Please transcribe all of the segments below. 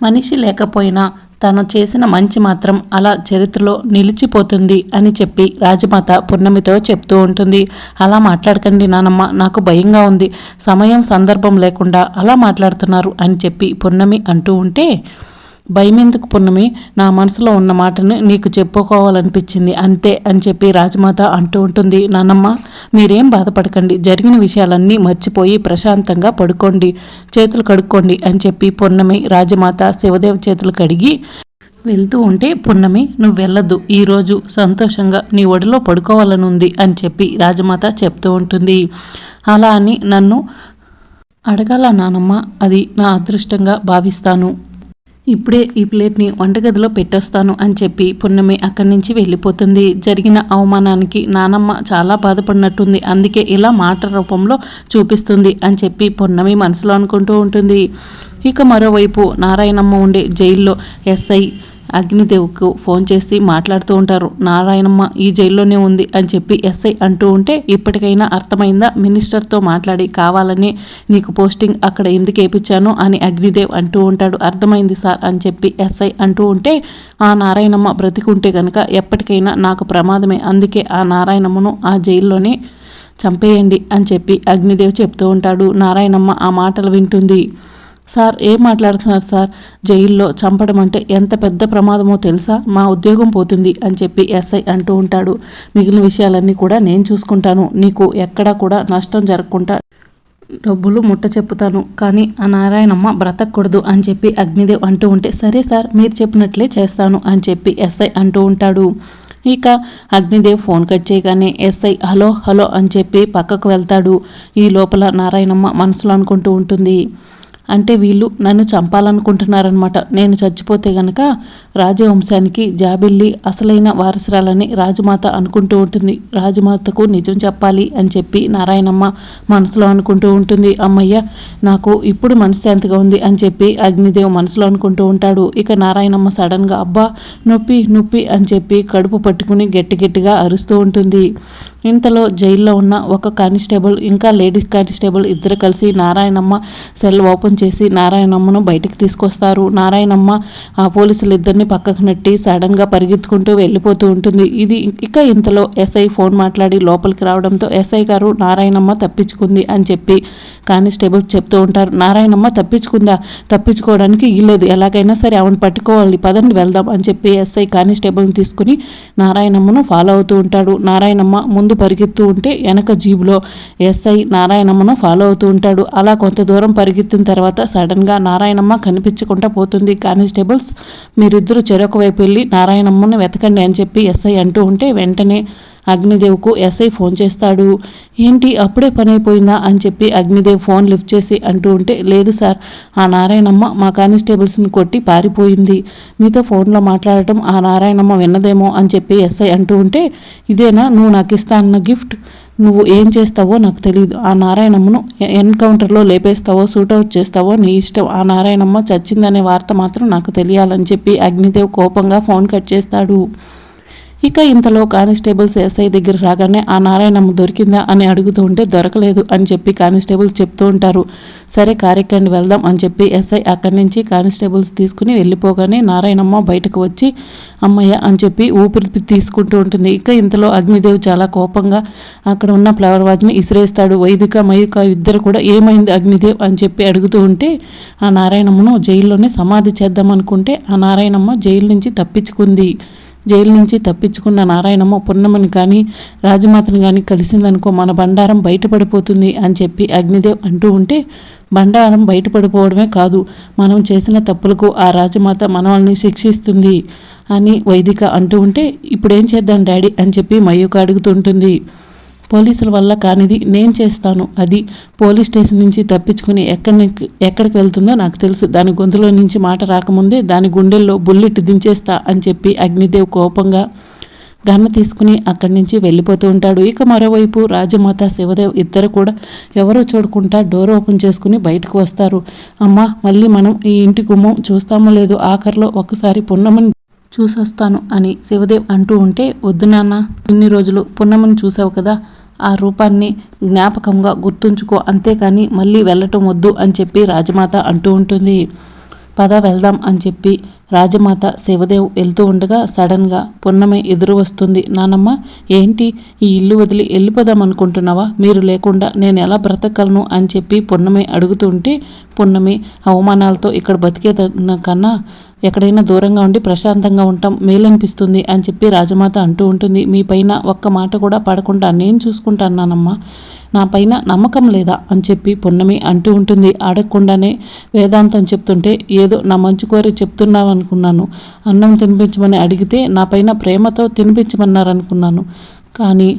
మనిషి లేకపోయినా తను చేసిన మంచి మాత్రం అలా చరిత్రలో నిలిచిపోతుంది అని చెప్పి రాజమాత పున్నమితో చెప్తూ ఉంటుంది. అలా మాట్లాడకండి నానమ్మ, నాకు భయంగా ఉంది, సమయం సందర్భం లేకుండా అలా మాట్లాడుతున్నారు అని చెప్పి పున్నమి అంటూ ఉంటే, భయమెందుకు పున్నమి, నా మనసులో ఉన్న మాటని నీకు చెప్పుకోవాలనిపించింది అంతే అని చెప్పి రాజమాత అంటూ ఉంటుంది. నానమ్మ, మీరేం బాధపడకండి, జరిగిన విషయాలన్నీ మర్చిపోయి ప్రశాంతంగా పడుకోండి, చేతులు కడుక్కోండి అని చెప్పి పున్నమి రాజమాత శివదేవ్ చేతులు కడిగి వెళ్తూ ఉంటే, పున్నమి నువ్వు వెళ్ళొద్దు, ఈరోజు సంతోషంగా నీ ఒడిలో పడుకోవాలని ఉంది అని చెప్పి రాజమాత చెప్తూ ఉంటుంది. అలా అని నన్ను అడగాల నానమ్మ, అది నా అదృష్టంగా భావిస్తాను, ఇప్పుడే ఈ ప్లేట్ని వంటగదిలో పెట్టేస్తాను అని చెప్పి పున్నమి అక్కడి నుంచి వెళ్ళిపోతుంది. జరిగిన అవమానానికి నానమ్మ చాలా బాధపడినట్టుంది, అందుకే ఇలా మాట రూపంలో చూపిస్తుంది అని చెప్పి పున్నమి మనసులో అనుకుంటూ ఉంటుంది. ఇక మరోవైపు నారాయణమ్మ ఉండే జైల్లో ఎస్ఐ అగ్నిదేవ్కు ఫోన్ చేసి మాట్లాడుతూ ఉంటారు. నారాయణమ్మ ఈ జైల్లోనే ఉంది అని చెప్పి ఎస్ఐ అంటూ ఉంటే, ఇప్పటికైనా అర్థమైందా, మినిస్టర్తో మాట్లాడి కావాలని నీకు పోస్టింగ్ అక్కడ ఎందుకు వేయించాను అని అగ్నిదేవ్ అంటూ ఉంటాడు. అర్థమైంది సార్ అని చెప్పి ఎస్ఐ అంటూ ఉంటే, ఆ నారాయణమ్మ బ్రతికుంటే కనుక ఎప్పటికైనా నాకు ప్రమాదమే, అందుకే ఆ నారాయణమ్మను ఆ జైల్లోనే చంపేయండి అని చెప్పి అగ్నిదేవ్ చెప్తూ ఉంటాడు. నారాయణమ్మ ఆ మాటలు వింటుంది. సార్ ఏం మాట్లాడుతున్నారు సార్, జైల్లో చంపడం అంటే ఎంత పెద్ద ప్రమాదమో తెలుసా, మా ఉద్యోగం పోతుంది అని చెప్పి ఎస్ఐ అంటూ ఉంటాడు. మిగిలిన విషయాలన్నీ కూడా నేను చూసుకుంటాను, నీకు ఎక్కడా కూడా నష్టం జరగకుండా డబ్బులు ముట్ట చెప్పుతాను, కానీ ఆ నారాయణమ్మ బ్రతకూడదు అని చెప్పి అగ్నిదేవ్ అంటూ ఉంటే, సరే సార్ మీరు చెప్పినట్లే చేస్తాను అని చెప్పి ఎస్ఐ అంటూ ఉంటాడు. ఇక అగ్నిదేవ్ ఫోన్ కట్ చేయగానే ఎస్ఐ హలో హలో అని చెప్పి పక్కకు వెళ్తాడు. ఈ లోపల నారాయణమ్మ మనసులో అనుకుంటూ ఉంటుంది, అంటే వీళ్ళు నన్ను చంపాలనుకుంటున్నారనమాట, నేను చచ్చిపోతే గనక రాజవంశానికి జాబిల్లి అసలైన వారసురాలని రాజమాత అనుకుంటూ ఉంటుంది, రాజమాతకు నిజం చెప్పాలి అని చెప్పి నారాయణమ్మ మనసులో అనుకుంటూ ఉంటుంది. అమ్మయ్య, నాకు ఇప్పుడు మనశ్శాంతిగా ఉంది అని చెప్పి అగ్నిదేవ్ మనసులో అనుకుంటూ ఉంటాడు. ఇక నారాయణమ్మ సడన్గా అబ్బా నొప్పి నొప్పి అని చెప్పి కడుపు పట్టుకుని గట్టి గట్టిగా అరుస్తూ ఉంటుంది. ఇంతలో జైల్లో ఉన్న ఒక కానిస్టేబుల్ ఇంకా లేడీస్ కానిస్టేబుల్ ఇద్దరు కలిసి నారాయణమ్మ సెల్ ఓపెన్ చేసి నారాయణమ్మను బయటికి తీసుకొస్తారు. నారాయణమ్మ ఆ పోలీసులు ఇద్దరిని పక్కకు నెట్టి సడన్గా పరిగెత్తుకుంటూ వెళ్ళిపోతూ ఉంటుంది. ఇక ఇంతలో ఎస్ఐ ఫోన్ మాట్లాడి లోపలికి రావడంతో, ఎస్ఐ గారు నారాయణమ్మ తప్పించుకుంది అని చెప్పి కానిస్టేబుల్స్ చెప్తూ ఉంటారు. నారాయణమ్మ తప్పించుకుందా, తప్పించుకోవడానికి ఇల్లేదు, ఎలాగైనా సరే ఆమెను పట్టుకోవాలి, పదండి వెళ్దాం అని చెప్పి ఎస్ఐ కానిస్టేబుల్ని తీసుకుని నారాయణమ్మను ఫాలో అవుతూ ఉంటాడు. నారాయణమ్మ ముందు పరిగెత్తూ ఉంటే వెనక జీబులో ఎస్ఐ నారాయణమ్మను ఫాలో అవుతూ ఉంటాడు. అలా కొంత దూరం పరిగెత్తిన తర్వాత సడన్గా నారాయణమ్మ కనిపించకుండా పోతుంది. కానిస్టేబుల్స్ మీరిద్దరూ చెరొక వైపు వెళ్ళి నారాయణమ్మను వెతకండి అని చెప్పి ఎస్ఐ అంటూ ఉంటే, వెంటనే అగ్నిదేవ్కు ఎస్ఐ ఫోన్ చేస్తాడు. ఏంటి అప్పుడే పని అయిపోయిందా అని చెప్పి అగ్నిదేవ్ ఫోన్ లిఫ్ట్ చేసి అంటూ ఉంటే, లేదు సార్, ఆ నారాయణమ్మ మా కానిస్టేబుల్స్ని కొట్టి పారిపోయింది, మీతో ఫోన్లో మాట్లాడటం ఆ నారాయణమ్మ విన్నదేమో అని చెప్పి ఎస్ఐ అంటూ ఉంటే, ఇదేనా నువ్వు నాకు ఇస్తా అన్న గిఫ్ట్, నువ్వు ఏం చేస్తావో నాకు తెలియదు, ఆ నారాయణమ్మను ఎన్కౌంటర్లో లేపేస్తావో షూటౌట్ చేస్తావో నీ ఇష్టం, ఆ నారాయణమ్మ చచ్చిందనే వార్త మాత్రం నాకు తెలియాలని చెప్పి అగ్నిదేవ్ కోపంగా ఫోన్ కట్ చేస్తాడు. ఇక ఇంతలో కానిస్టేబుల్స్ ఎస్ఐ దగ్గర రాగానే ఆ నారాయణమ్మ దొరికిందా అని అడుగుతూ ఉంటే, దొరకలేదు అని చెప్పి కానిస్టేబుల్స్ చెప్తూ ఉంటారు. సరే కారెక్కండి వెళ్దాం అని చెప్పి ఎస్ఐ అక్కడి నుంచి కానిస్టేబుల్స్ తీసుకుని వెళ్ళిపోగానే నారాయణమ్మ బయటకు వచ్చి అమ్మయ్య అని చెప్పి ఊపిరి తీసుకుంటూ ఉంటుంది. ఇక ఇంతలో అగ్నిదేవ్ చాలా కోపంగా అక్కడ ఉన్న ఫ్లవర్ వాజ్ని ఇసిరేస్తాడు. వైదిక మయూక ఇద్దరు కూడా ఏమైంది అగ్నిదేవ్ అని చెప్పి అడుగుతూ ఉంటే, ఆ నారాయణమ్మను జైల్లోనే సమాధి చేద్దాం అనుకుంటే ఆ నారాయణమ్మ జైలు నుంచి తప్పించుకుంది, జైలు నుంచి తప్పించుకున్న నారాయణమ్మ పున్నమని కానీ రాజమాతను కానీ కలిసిందనుకో మన బండారం బయటపడిపోతుంది అని చెప్పి అగ్నిదేవ్ అంటూ ఉంటే, బండారం బయటపడిపోవడమే కాదు, మనం చేసిన తప్పులకు ఆ రాజమాత మనల్ని శిక్షిస్తుంది అని వైదిక అంటూ ఉంటే, ఇప్పుడేం చేద్దాం డాడీ అని చెప్పి మయూక అడుగుతుంటుంది. పోలీసుల వల్ల కానిది నేను చేస్తాను, అది పోలీస్ స్టేషన్ నుంచి తప్పించుకుని ఎక్కడికి వెళ్తుందో నాకు తెలుసు, దాని గొంతులో నుంచి మాట రాకముందే దాని గుండెల్లో బుల్లెట్ దించేస్తా అని చెప్పి అగ్నిదేవ్ కోపంగా గన్న తీసుకుని అక్కడి నుంచి వెళ్ళిపోతూ ఉంటాడు. ఇక మరోవైపు రాజమాత శివదేవ్ ఇద్దరు కూడా ఎవరో చూడకుండా డోర్ ఓపెన్ చేసుకుని బయటకు వస్తారు. అమ్మ మళ్ళీ మనం ఈ ఇంటి గుమ్మం చూస్తామో లేదో, ఆఖరిలో ఒక్కసారి పున్నమని చూసొస్తాను అని శివదేవ్ అంటూ ఉంటే, వద్దు నాన్న, ఇన్ని రోజులు పున్నమని చూసావు కదా, ఆ రూపాన్ని జ్ఞాపకంగా గుర్తుంచుకో, అంతేకాని మళ్ళీ వెళ్ళటం వద్దు అని చెప్పి రాజమాత అంటూ ఉంటుంది. పద వెళ్దాం అని చెప్పి రాజమాత శివదేవ్ వెళ్తూ ఉండగా సడన్గా పున్నమి ఎదురు వస్తుంది. నానమ్మ, ఏంటి ఈ ఇల్లు వదిలి వెళ్ళిపోదాం అనుకుంటున్నావా? మీరు లేకుండా నేను ఎలా బ్రతకగలను అని చెప్పి పున్నమి అడుగుతుంటే, పున్నమి అవమానాలతో ఇక్కడ బతికేదన్న కన్నా ఎక్కడైనా దూరంగా ఉండి ప్రశాంతంగా ఉంటాం మేలనిపిస్తుంది అని చెప్పి రాజమాత అంటూ ఉంటుంది. మీ పైన ఒక్క మాట కూడా పడకుండా నేను చూసుకుంటాను నానమ్మ, నా పైన నమ్మకం లేదా అని చెప్పి పున్నమి అంటూ ఉంటుంది. అడగకుండానే వేదాంతం చెప్తుంటే ఏదో నా మంచి కోరి చెప్తున్నావు అనుకున్నాను. అన్నం తినిపించమని అడిగితే నా పైన ప్రేమతో తినిపించమన్నారనుకున్నాను. కానీ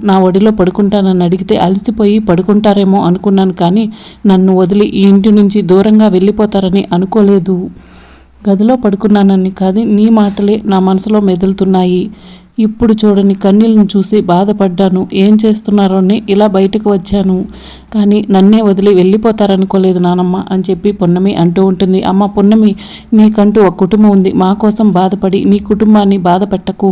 నా ఒడిలో పడుకుంటానని అడిగితే అలసిపోయి పడుకుంటారేమో అనుకున్నాను. కానీ నన్ను వదిలి ఈ ఇంటి నుంచి దూరంగా వెళ్ళిపోతారని అనుకోలేదు. గదిలో పడుకున్నానని కాదు, నీ మాటలే నా మనసులో మెదులుతున్నాయి. ఇప్పుడు చూడని కన్నీళ్ళను చూసి బాధపడ్డాను. ఏం చేస్తున్నారోని ఇలా బయటకు వచ్చాను. కానీ నన్నే వదిలి వెళ్ళిపోతారనుకోలేదు నానమ్మ అని చెప్పి పున్నమి అంటూ ఉంటుంది. అమ్మ పున్నమి, నీకంటూ ఒక కుటుంబం ఉంది. మా కోసం బాధపడి నీ కుటుంబాన్ని బాధ పెట్టకు.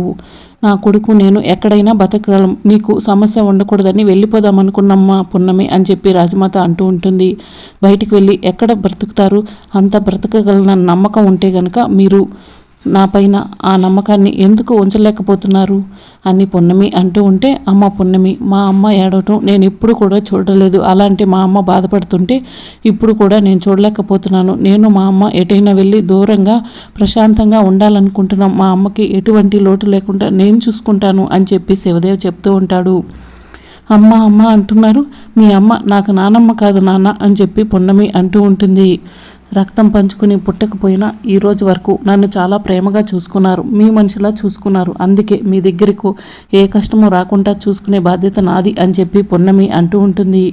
నా కొడుకు నేను ఎక్కడైనా బతకగలం. నీకు సమస్య ఉండకూడదని వెళ్ళిపోదామనుకున్నమ్మా పున్నమి అని చెప్పి రాజమాత అంటూ ఉంటుంది. బయటికి వెళ్ళి ఎక్కడ బ్రతుకుతారు? అంత బ్రతకగలనన్న నమ్మకం ఉంటే గనక మీరు నా పైన ఆ నమ్మకాన్ని ఎందుకు ఉంచలేకపోతున్నారు అని పున్నమి అంటూ ఉంటే, అమ్మ పున్నమి, మా అమ్మ ఏడవటం నేను ఎప్పుడు కూడా చూడలేదు. అలాంటి మా అమ్మ బాధపడుతుంటే ఇప్పుడు కూడా నేను చూడలేకపోతున్నాను. నేను మా అమ్మ ఎటైనా వెళ్ళి దూరంగా ప్రశాంతంగా ఉండాలనుకుంటున్నాం. మా అమ్మకి ఎటువంటి లోటు లేకుండా నేను చూసుకుంటాను అని చెప్పి శివదేవ్ చెప్తూ ఉంటాడు. అమ్మ అమ్మ అంటున్నారు, మీ అమ్మ నాకు నానమ్మ కాదు నాన్న అని చెప్పి పున్నమి అంటూ ఉంటుంది. రక్తం పంచుకుని పుట్టకపోయినా ఈ రోజు వరకు నన్ను చాలా ప్రేమగా చూసుకున్నారు. మీ మనిషిలా చూసుకున్నారు. అందుకే మీ దగ్గరకు ఏ కష్టమూ రాకుండా చూసుకునే బాధ్యత నాది అని చెప్పి పున్నమి అంటూ ఉంటుంది.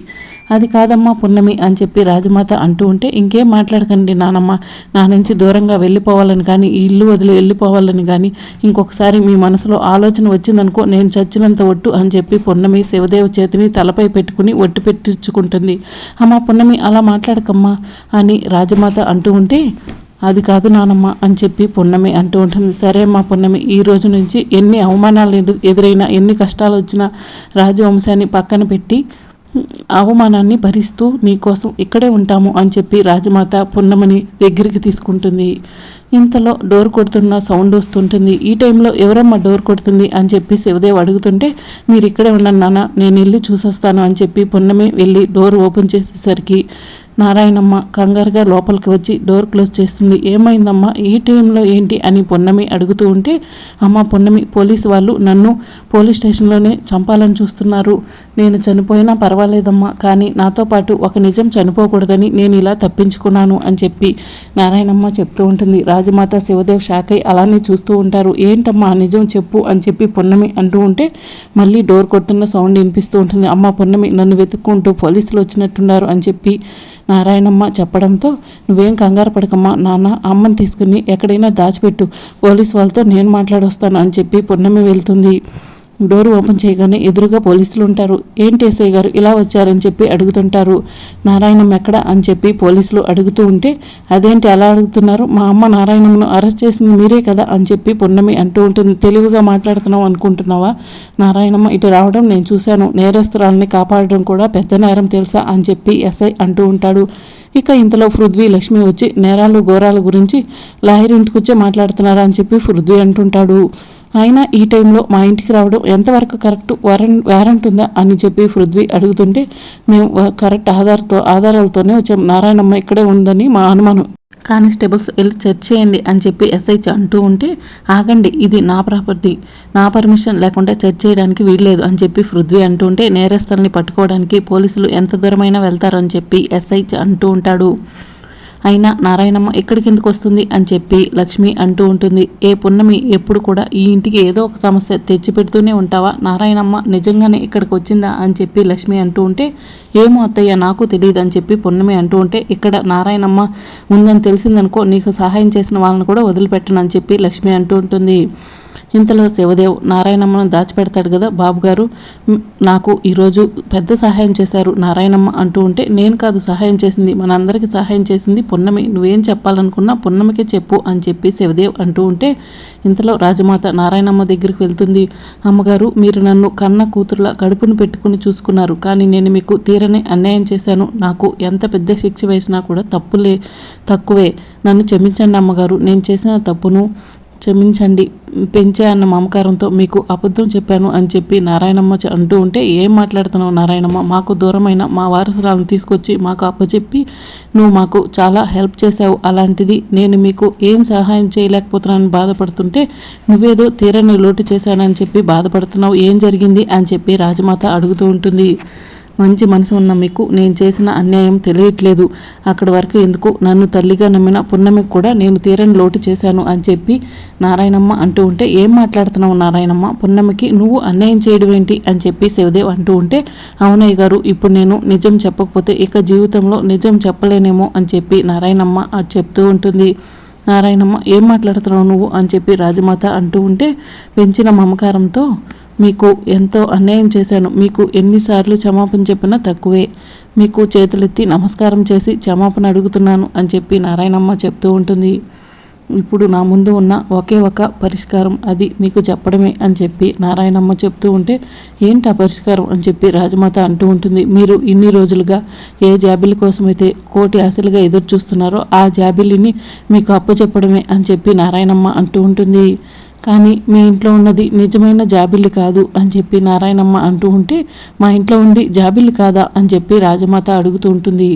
అది కాదమ్మా పున్నమి అని చెప్పి రాజమాత అంటూ ఉంటే, ఇంకేం మాట్లాడకండి నానమ్మ. నా నుంచి దూరంగా వెళ్ళిపోవాలని కానీ, ఈ ఇల్లు వదిలి వెళ్ళిపోవాలని కానీ ఇంకొకసారి మీ మనసులో ఆలోచన వచ్చిందనుకో, నేను చచ్చినంత ఒట్టు అని చెప్పి పున్నమి శివదేవ్ చేతిని తలపై పెట్టుకుని ఒట్టు పెట్టించుకుంటుంది. అమ్మ పున్నమి, అలా మాట్లాడకమ్మా అని రాజమాత అంటూ ఉంటే, అది కాదు నానమ్మ అని చెప్పి పున్నమి అంటూ ఉంటుంది. సరే అమ్మా పున్నమి, ఈ రోజు నుంచి ఎన్ని అవమానాలు ఎదురైనా, ఎన్ని కష్టాలు వచ్చినా రాజవంశాన్ని పక్కన పెట్టి అవమానాన్ని భరిస్తూ నీకోసం ఇక్కడే ఉంటాము అని చెప్పి రాజమాత పున్నమని దగ్గరికి తీసుకుంటుంది. ఇంతలో డోర్ కొడుతున్న సౌండ్ వస్తుంటుంది. ఈ టైంలో ఎవరమ్మా డోర్ కొడుతుంది అని చెప్పి శివదేవ్ అడుగుతుంటే, మీరు ఇక్కడే ఉండండి నాన్న, నేను వెళ్ళి చూసొస్తాను అని చెప్పి పున్నమి వెళ్ళి డోర్ ఓపెన్ చేసేసరికి నారాయణమ్మ కంగారుగా లోపలికి వచ్చి డోర్ క్లోజ్ చేస్తుంది. ఏమైందమ్మా, ఈ టైంలో ఏంటి అని పున్నమి అడుగుతూ ఉంటే, అమ్మ పున్నమి, పోలీసు వాళ్ళు నన్ను పోలీస్ స్టేషన్లోనే చంపాలని చూస్తున్నారు. నేను చనిపోయినా పర్వాలేదమ్మా, కానీ నాతో పాటు ఒక నిజం చనిపోకూడదని నేను ఇలా తప్పించుకున్నాను అని చెప్పి నారాయణమ్మ చెప్తూ ఉంటుంది. రాజమాత శివదేవ్ షాక్ అయి అలానే చూస్తూ ఉంటారు. ఏంటమ్మా నిజం చెప్పు అని చెప్పి పున్నమి అంటూ ఉంటే మళ్ళీ డోర్ కొడుతున్న సౌండ్ వినిపిస్తూ ఉంటుంది. అమ్మ పున్నమి, నన్ను వెతుక్కుంటూ పోలీసులు వచ్చినట్టున్నారు అని చెప్పి నారాయణమ్మ చెప్పడంతో, నువ్వేం కంగారు పడకమ్మా నాన్న, అమ్మని తీసుకుని ఎక్కడైనా దాచిపెట్టు, పోలీసు వాళ్ళతో నేను మాట్లాడొస్తాను అని చెప్పి పున్నమి వెళ్తుంది. డోర్ ఓపెన్ చేయగానే ఎదురుగా పోలీసులు ఉంటారు. ఏంటి ఎస్ఐ గారు ఇలా వచ్చారని చెప్పి అడుగుతుంటారు. నారాయణమ్మ ఎక్కడ అని చెప్పి పోలీసులు అడుగుతూ ఉంటే, అదేంటి అలా అడుగుతున్నారు, మా అమ్మ నారాయణమ్మను అరెస్ట్ చేసింది మీరే కదా అని చెప్పి పున్నమి అంటూ ఉంటుంది. తెలివిగా మాట్లాడుతున్నావు అనుకుంటున్నావా? నారాయణమ్మ ఇటు రావడం నేను చూశాను. నేరస్తురాలని కాపాడడం కూడా పెద్ద నేరం తెలుసా అని చెప్పి ఎస్ఐ అంటూ ఉంటాడు. ఇక ఇంతలో పృథ్వీ లక్ష్మి వచ్చి నేరాలు ఘోరాల గురించి లాయర్ ఇంటికి వచ్చి మాట్లాడుతున్నారా అని చెప్పి పృథ్వీ అంటుంటాడు. అయినా ఈ టైంలో మా ఇంటికి రావడం ఎంతవరకు కరెక్ట్, వారెంట్ ఉందా అని చెప్పి పృథ్వీ అడుగుతుంటే, మేము కరెక్ట్ ఆధారాలతోనే వచ్చాం. నారాయణమ్మ ఇక్కడే ఉందని మా అనుమానం. కానిస్టేబుల్స్ వెళ్ళి చెక్ చేయండి అని చెప్పి ఎస్ఐ అంటూ ఉంటే, ఆగండి, ఇది నా ప్రాపర్టీ, నా పర్మిషన్ లేకుండా చెక్ చేయడానికి వీల్లేదు అని చెప్పి పృథ్వీ అంటూ ఉంటే, నేరస్తుల్ని పట్టుకోవడానికి పోలీసులు ఎంత దూరమైనా వెళ్తారని చెప్పి ఎస్ఐ అంటూ ఉంటాడు. అయినా నారాయణమ్మ ఇక్కడికి ఎందుకు వస్తుంది అని చెప్పి లక్ష్మి అంటూ ఉంటుంది. ఏ పున్నమి, ఎప్పుడు కూడా ఈ ఇంటికి ఏదో ఒక సమస్య తెచ్చిపెడుతూనే ఉంటావా? నారాయణమ్మ నిజంగానే ఇక్కడికి వచ్చిందా అని చెప్పి లక్ష్మి అంటూ ఉంటే, ఏమో అత్తయ్య నాకు తెలియదు అని చెప్పి పున్నమి అంటూ ఉంటే, ఇక్కడ నారాయణమ్మ ఉందని తెలిసిందనుకో, నీకు సహాయం చేసిన వాళ్ళని కూడా వదిలిపెట్టను అని చెప్పి లక్ష్మి అంటూ ఉంటుంది. ఇంతలో శివదేవ్ నారాయణమ్మను దాచిపెడతాడు కదా, బాబుగారు నాకు ఈరోజు పెద్ద సహాయం చేశారు నారాయణమ్మ అంటూ ఉంటే, నేను కాదు సహాయం చేసింది, మనందరికీ సహాయం చేసింది పున్నమి, నువ్వేం చెప్పాలనుకున్నా పున్నమికే చెప్పు అని చెప్పి శివదేవ్ అంటూ ఉంటే, ఇంతలో రాజమాత నారాయణమ్మ దగ్గరికి వెళ్తుంది. అమ్మగారు, మీరు నన్ను కన్న కూతురులా కడుపును పెట్టుకుని చూసుకున్నారు, కానీ నేను మీకు తీరని అన్యాయం చేశాను. నాకు ఎంత పెద్ద శిక్ష వేసినా కూడా తక్కువే. నన్ను క్షమించండి అమ్మగారు, నేను చేసిన తప్పును క్షమించండి. పెంచే అన్న మమకారంతో మీకు అబద్ధం చెప్పాను అని చెప్పి నారాయణమ్మ అంటూ ఉంటే, ఏం మాట్లాడుతున్నావు నారాయణమ్మ, మాకు దూరమైన మా వారసురాలను తీసుకొచ్చి మాకు అప్పచెప్పి నువ్వు మాకు చాలా హెల్ప్ చేశావు, అలాంటిది నేను మీకు ఏం సహాయం చేయలేకపోతున్నానని బాధపడుతుంటే నువ్వేదో తీరని లోటు చేశానని చెప్పి బాధపడుతున్నావు, ఏం జరిగింది అని చెప్పి రాజమాత అడుగుతూ ఉంటుంది. మంచి మనసు ఉన్న మీకు నేను చేసిన అన్యాయం తెలియట్లేదు, అక్కడి వరకు ఎందుకు, నన్ను తల్లిగా నమ్మిన పున్నమికి కూడా నేను తీరని లోటు చేశాను అని చెప్పి నారాయణమ్మ అంటూ ఉంటే, ఏం మాట్లాడుతున్నావు నారాయణమ్మ, పున్నమికి నువ్వు అన్యాయం చేయడం ఏంటి అని చెప్పి శివదేవ్ అంటూ ఉంటే, అవునయ్య గారు, ఇప్పుడు నేను నిజం చెప్పకపోతే ఇక జీవితంలో నిజం చెప్పలేనేమో అని చెప్పి నారాయణమ్మ చెప్తూ ఉంటుంది. నారాయణమ్మ, ఏం మాట్లాడుతున్నావు నువ్వు అని చెప్పి రాజమాత అంటూ ఉంటే, పెంచిన మమకారంతో మీకు ఎంతో అన్యాయం చేశాను, మీకు ఎన్నిసార్లు క్షమాపణ చెప్పినా తక్కువే, మీకు చేతులెత్తి నమస్కారం చేసి క్షమాపణ అడుగుతున్నాను అని చెప్పి నారాయణమ్మ చెప్తూ ఉంటుంది. ఇప్పుడు నా ముందు ఉన్న ఒకే ఒక పరిష్కారం, అది మీకు చెప్పడమే అని చెప్పి నారాయణమ్మ చెప్తూ ఉంటే, ఏంటి ఆ పరిష్కారం అని చెప్పి రాజమాత అంటూ ఉంటుంది. మీరు ఇన్ని రోజులుగా ఏ జాబిలి కోసమైతే కోటి ఆశలుగా ఎదురు చూస్తున్నారో ఆ జాబిలిని మీకు అప్పచెప్పడమే అని చెప్పి నారాయణమ్మ అంటూ ఉంటుంది. కానీ మీ ఇంట్లో ఉన్నది నిజమైన జాబిల్లి కాదు అని చెప్పి నారాయణమ్మ అంటూ ఉంటే, మా ఇంట్లో ఉంది జాబిల్లి కాదా అని చెప్పి రాజమాత అడుగుతూ ఉంటుంది.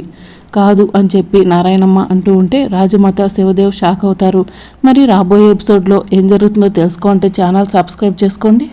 కాదు అని చెప్పి నారాయణమ్మ అంటూ ఉంటే రాజమాత శివదేవ్ షాక్ అవుతారు. మరి రాబోయే ఎపిసోడ్లో ఏం జరుగుతుందో తెలుసుకోవాలంటే ఛానల్ సబ్స్క్రైబ్ చేసుకోండి.